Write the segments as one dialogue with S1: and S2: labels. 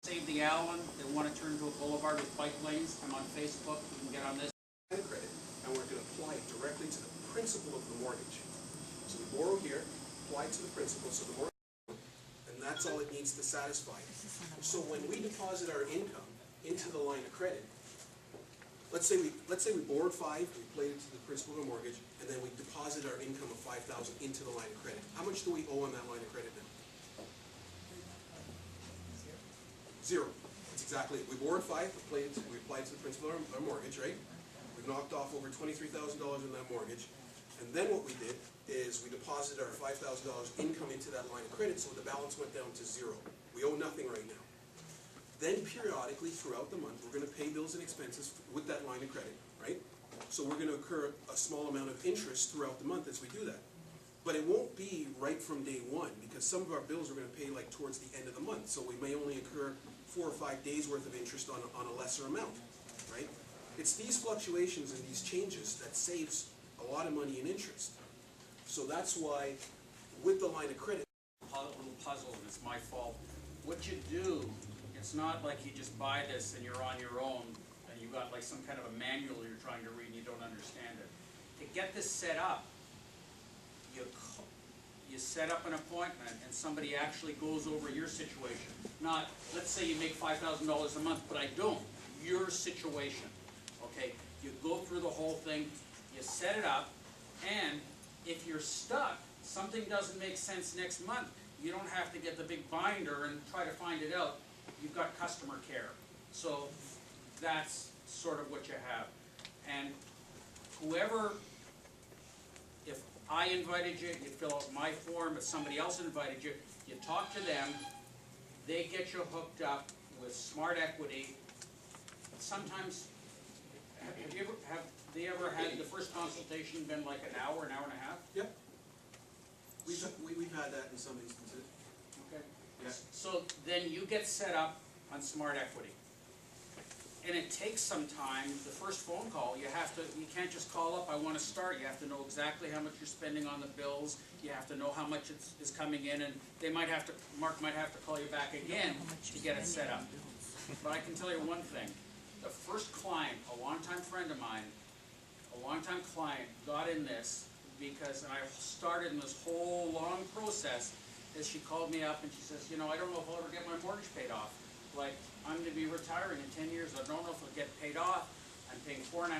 S1: Save the Allen, they want to turn into a boulevard with bike lanes. I'm on Facebook, you can get on this.
S2: Credit, and we're going to apply it directly to the principal of the mortgage. So we borrow here, apply it to the principal, so the mortgage, and that's all it needs to satisfy it. So when we deposit our income into the line of credit, let's say we borrowed 5, we played it to the principal of the mortgage, and then we deposit our income of 5,000 into the line of credit. How much do we owe on that line of credit now? 0. That's exactly it. We borrowed 5, we applied to the principal of our mortgage, right? We knocked off over $23,000 in that mortgage, and then what we did is we deposited our $5,000 income into that line of credit, so the balance went down to 0. We owe nothing right now. Then periodically throughout the month, we're going to pay bills and expenses with that line of credit, right? So we're going to incur a small amount of interest throughout the month as we do that. But it won't be right from day one, because some of our bills we're going to pay like towards the end of the month, so we may only incur 4 or 5 days worth of interest on a lesser amount, right? It's these fluctuations and these changes that saves a lot of money in interest. So that's why with the line of credit,
S1: A little puzzle, and it's my fault. What you do, it's not like you just buy this and you're on your own and you got like some kind of a manual you're trying to read and you don't understand it. To get this set up, you set up an appointment and somebody actually goes over your situation. Not, let's say you make $5,000 a month, but I don't. Your situation, okay? You go through the whole thing, you set it up, and if you're stuck, something doesn't make sense next month, you don't have to get the big binder and try to find it out. You've got customer care. So that's sort of what you have. And whoever, if I invited you, you fill out my form. If somebody else invited you, you talk to them. They get you hooked up with Smart Equity. Sometimes, have they ever had the first consultation been like an hour and a half?
S2: yep, we've had that in some instances.
S1: Okay.
S2: Yeah.
S1: So then you get set up on Smart Equity. And it takes some time. The first phone call, you can't just call up, I want to start. You have to know exactly how much you're spending on the bills. You have to know how much is coming in, and Mark might have to call you back again to get it set up. But I can tell you one thing. The first client, a longtime friend of mine, a longtime client, got in this because, and I started in this whole long process, is she called me up and she says, you know, I don't know if I'll ever get my mortgage paid off. Like, I'm going to be retiring in 10 years. I don't know if I'll get paid off. I'm paying 4.5.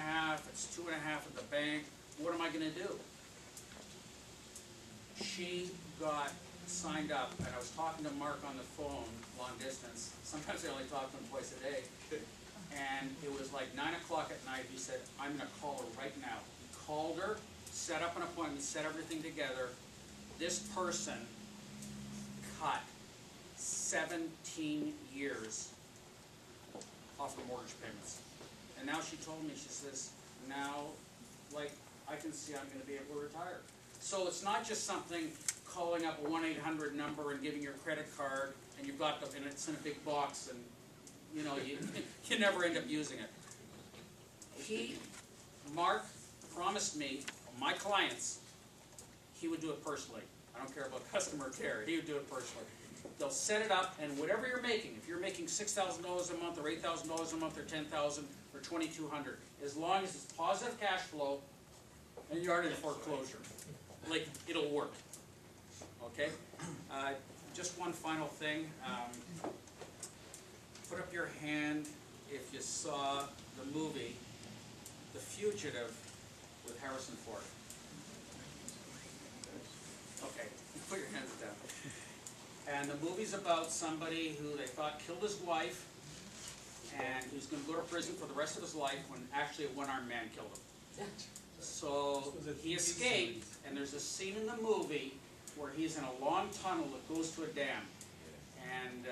S1: It's 2.5 at the bank. What am I going to do? She got signed up, and I was talking to Mark on the phone, long distance. Sometimes I only talk to him twice a day. And it was like 9 o'clock at night. He said, I'm going to call her right now. He called her, set up an appointment, set everything together. This person cut 17 years off her mortgage payments. And now she told me, she says, now, like, I can see I'm going to be able to retire. So it's not just something calling up a 1-800 number and giving your credit card, and you've got and it's in a big box, and you know, you never end up using it. Mark promised me, my clients, he would do it personally. I don't care about customer care. He would do it personally. They'll set it up, and whatever you're making, if you're making $6,000 a month, or $8,000 a month, or $10,000, or $2,200, as long as it's positive cash flow, and you aren't in foreclosure, like, it'll work. Okay? Just one final thing. Put up your hand if you saw the movie The Fugitive with Harrison Ford. Okay, put your hands down. And the movie's about somebody who they thought killed his wife, and he's going to go to prison for the rest of his life when actually a one-armed man killed him. So he escaped, and there's a scene in the movie where he's in a long tunnel that goes to a dam. And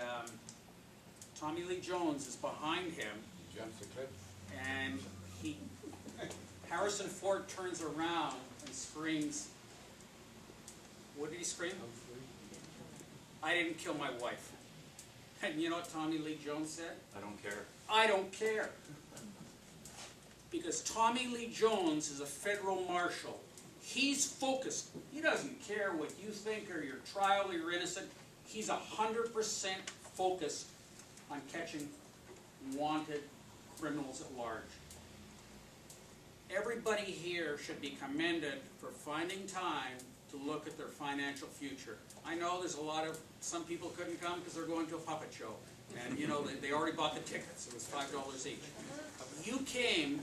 S1: Tommy Lee Jones is behind him.
S3: He jumps the cliff.
S1: And Harrison Ford turns around and screams, what did he scream? I didn't kill my wife. And you know what Tommy Lee Jones said?
S3: I don't care.
S1: I don't care. Because Tommy Lee Jones is a federal marshal. He's focused. He doesn't care what you think or your trial or you're innocent. He's 100% focused on catching wanted criminals at large. Everybody here should be commended for finding time to look at their financial future. I know there's some people couldn't come because they're going to a puppet show. And you know, they already bought the tickets, it was $5 each. You came,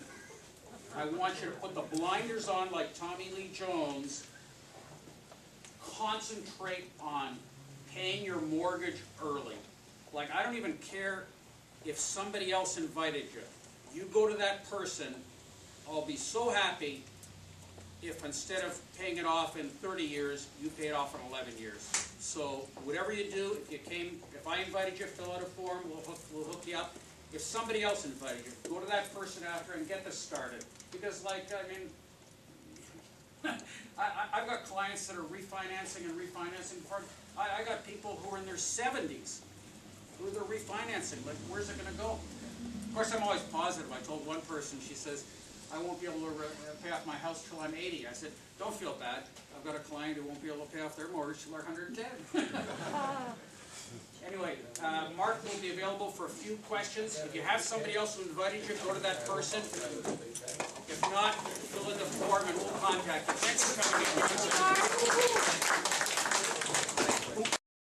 S1: I want you to put the blinders on like Tommy Lee Jones, concentrate on paying your mortgage early. Like, I don't even care if somebody else invited you. You go to that person, I'll be so happy if instead of paying it off in 30 years, you pay it off in 11 years. So whatever you do, if I invited you, fill out a form, we'll hook you up. If somebody else invited you, go to that person after and get this started. Because like, I mean, I've got clients that are refinancing and refinancing. I got people who are in their 70s who they're refinancing. Like, where's it going to go? Of course, I'm always positive. I told one person, she says, I won't be able to pay off my house till I'm 80. I said, don't feel bad. I've got a client who won't be able to pay off their mortgage till they're 110. Anyway, Mark will be available for a few questions. If you have somebody else who invited you, go to that person. If not, fill in the form and we'll contact you. Thanks for coming in.